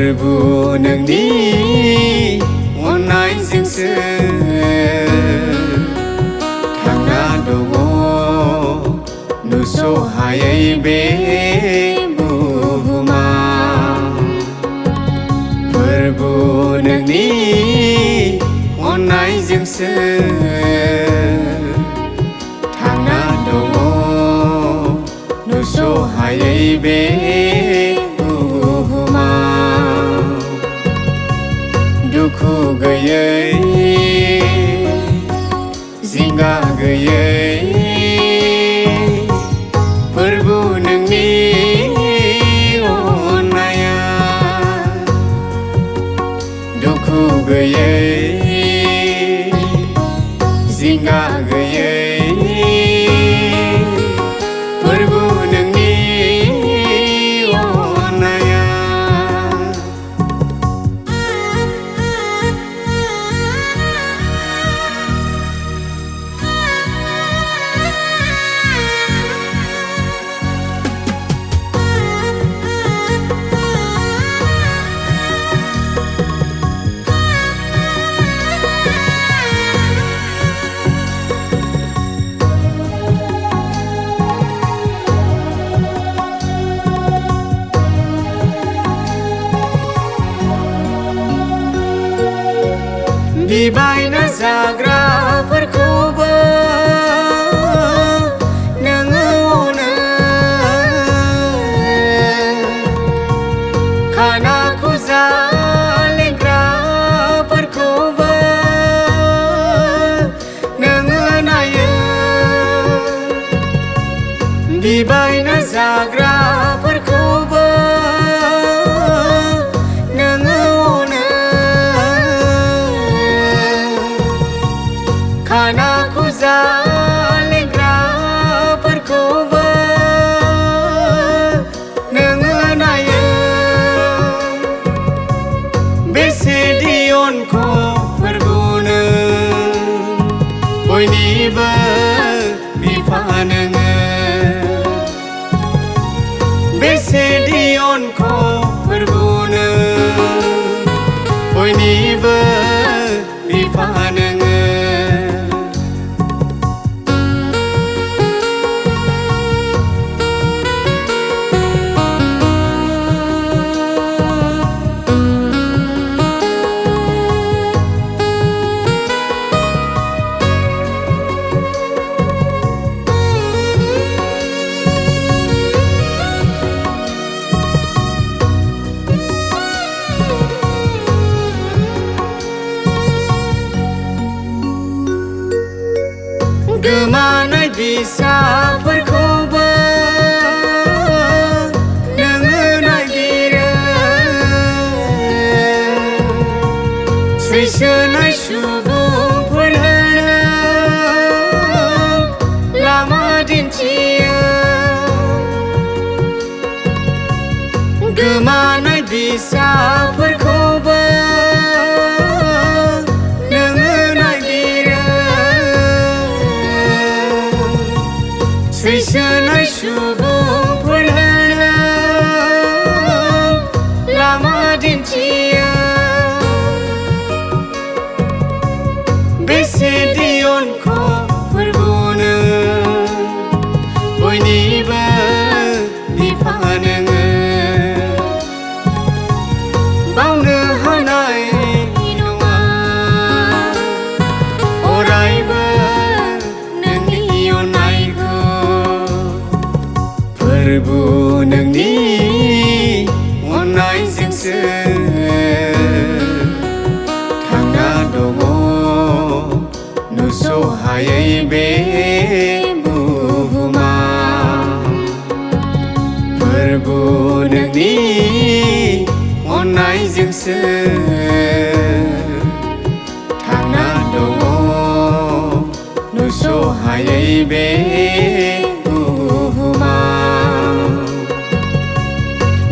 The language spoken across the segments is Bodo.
फोरबु नोंनि अननायजोंसो थांना दङ नुस'हायै बे बुहुमा। फोरबु नोंनि अननायजोंसो थांना दङ नुस'हायै बे बुहुमा। दुखु गैयै जिंगा गैयै फोरबु नोंनि अननाया। दुखु गैयै जिंगा गैयै फोरबु नोंनि अननाया। बिबायना जाग्राफोरखौबो नोङो अनो। खानाखौ जालेंग्राफोरखौबो नोङो नायो। बिबायना जाग्राफोरखौबो खानाखौ जालेंग्राफोरखौबो नोङो नायो। बेसेदि अनखौ फोरबुनो बयनिबो बिफा नोङो। बेसेदि अनखौ फोरबुनो बयनिबो बिफा नोङो। गोमानाय फिसाफोरखौबो नोङो नागिरो। सैसोनाय सुबुंफोरनो लामा दिन्थियो। गोमानाय फिसाफोरखौबो सैसोनाय सुबुंफोरनो लामा दिन्थियो। बेसेदि अनखौ फोरबुनो बयनिबो बिफा नोङो। बावनो हानाय नङा अरायबो नोंनि अननायखौ। फोरबु नोंनि अननायजोंसो थांना दङ नुस'हायै बे बुहुमा। फोरबु नोंनि अननायजोंसो थांना दङ नुस'हायै बे बुहुमा।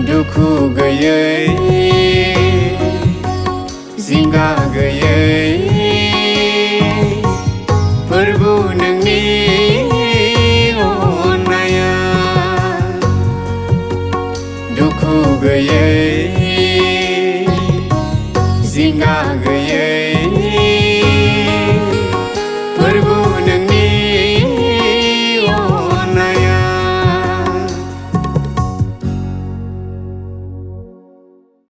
दुखु गैयै जिंगा गैयै फोरबु नोंनि अननाया। दुखु गैयै गैयै